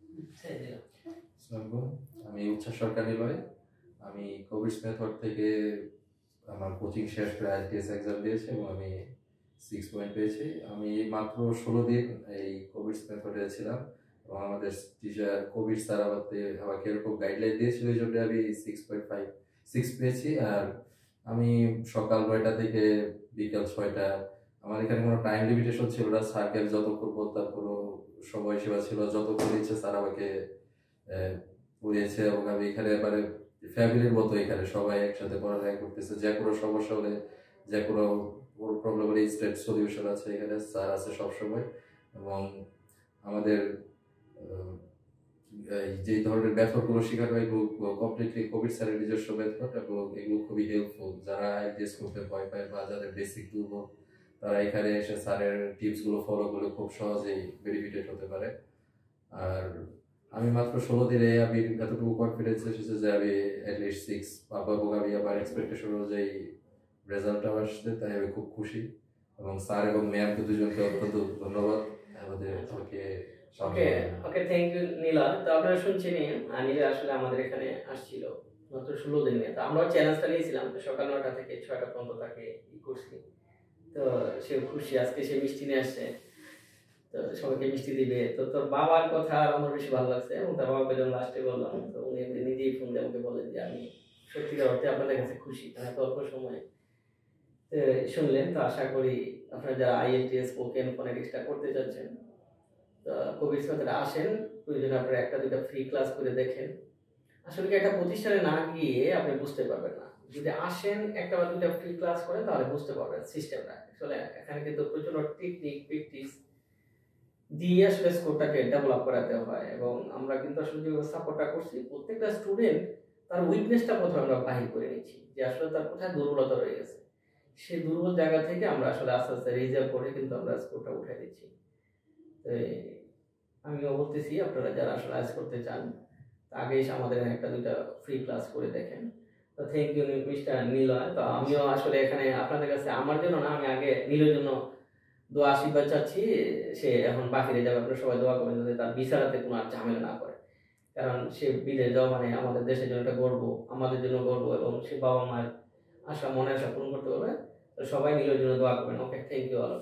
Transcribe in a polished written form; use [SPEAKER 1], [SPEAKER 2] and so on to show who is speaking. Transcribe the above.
[SPEAKER 1] আসসালামু আমি উচ্ছ্বাস সরকার নিলয়। আমি কোভিড মেথড থেকে আমার কোচিং শেষ করে আইটিএস এক্সাম দিয়েছি এবং আমি 6 পয়েন্ট পেয়েছি। আমি মাত্র 16 দিন এই কোভিড মেথডে ছিলাম এবং আমাদের টিচার কোভিড স্যার আমাকে এরকম গাইডলাইন দিয়েছিল, এই জন্য আমি 6.56 পেয়েছি। আর আমি সকাল 9টা থেকে বিকাল 6টা, আমার এখানে কোনো টাইম লিমিটেশন ছিল না। স্যারকে আমি যতক্ষণ বলতাম, কোনো সময়সীমা ছিল, যতক্ষণ ইচ্ছে স্যার আমাকে পড়িয়েছে। এবং আমি এখানে মানে ফ্যামিলির মতো, এখানে সবাই একসাথে পড়ালেখা করতেছে। যে কোনো সমস্যা হলে, যে কোনো প্রবলেম হলে ইনস্ট্যান্ট সলিউশন আছে, এখানে স্যার আছে সবসময়। এবং আমাদের যে ধরনের মেথডগুলো শেখানো হয় এগুলো কমপ্লিটলি কোভিড স্যারের নিজস্ব মেথড এবং এগুলো খুবই হেল্পফুল। যারা আইটিএস করতে ভয় পায় বা যাদের বেসিক দুর্বল, তারা এখানে এসে স্যারের টিপসগুলো ফলো করে খুব সহজেই বেনিফিটেড হতে পারে। আর আমি মাত্র 16 দিনে আমি এতটুকু কনফিডেন্স এসেছে যে আমি অ্যাটলিস্ট 6 পাবো এবং আমি আমার এক্সপেকটেশন অনুযায়ী রেজাল্টটা আসছে, তাই আমি খুব খুশি। এবং স্যার এবং ম্যামকে দুজনকে অত্যন্ত ধন্যবাদ আমাকে
[SPEAKER 2] ওকে ওকে, থ্যাংক ইউ নীলা। তো আপনারা শুনছেন, নীলা আসলে আমাদের এখানে আসছিল মাত্র 16 দিন নিয়ে। তো আমরা চ্যালেঞ্জটা নিয়েছিলাম, তো সকাল 9টা থেকে 6টা পর্যন্ত তাকে করছি। তো সে খুশি, আজকে সে মিষ্টি নিয়ে আসছে, তো সবাইকে মিষ্টি দিবে। তো তোর বাবার কথা আমার বেশি ভালো লাগছে এবং তার বাবাকে যখন লাস্টে বললাম, তো উনি নিজেই ফোন দিয়ে আমাকে বলেন যে আমি সত্যিকার অর্থে আপনাদের কাছে খুশি, কারণ এত অল্প সময় শুনলেন। তো আশা করি আপনারা যারা আইএলটিএস স্পোকেন ফোনেটিক্সটা করতে চাচ্ছেন, তো কোভিড সাথে আসেন, প্রয়োজনে আপনারা একটা দুটা ফ্রি ক্লাস করে দেখেন। আসলে কি একটা প্রতিষ্ঠানে না গিয়ে আপনি বুঝতে পারবেন না, যদি আসেন একটা বা দুটা ফ্রি ক্লাস করেন তাহলে বুঝতে পারবেন সিস্টেমটা। আসলে এখানে কিন্তু প্রচুর টেকনিক প্র্যাকটিস দিয়ে আসলে স্কোরটাকে ডেভেলপ করাতে হয়। এবং আমরা কিন্তু আসলে যে সাপোর্টটা করছি, প্রত্যেকটা স্টুডেন্ট তার উইকনেসটা প্রথমে আমরা বাহির করে নিচ্ছি, যে আসলে তার কোথায় দুর্বলতা রয়ে গেছে। সেই দুর্বল জায়গা থেকে আমরা আসলে আস্তে আস্তে রিজার্ভ করে কিন্তু আমরা স্কোরটা উঠে দিচ্ছি। তো আমিও বলতেছি, আপনারা যারা আসলে আজ করতে চান, আগে এসে আমাদের একটা দুইটা ফ্রি ক্লাস করে দেখেন। তো থ্যাংক ইউ মিস্টার নীলয়। তো আমিও আসলে এখানে আপনাদের কাছে আমার জন্য না, আমি আগে নীলের জন্য দোয়া আশীর্বাদ চাচ্ছি। সে এখন বাহিরে যাবে, আপনারা সবাই দোয়া করবেন যাতে তার ভিসাতে কোনো আর ঝামেলা না করে, কারণ সে বিদেশ যাওয়া মানে আমাদের দেশের জন্য একটা গর্ব, আমাদের জন্য গর্ব, এবং সে বাবা মায়ের আশা মনে আশা পূরণ করতে পারবে। তো সবাই নীলের জন্য দোয়া করবেন। ওকে, থ্যাংক ইউ অল।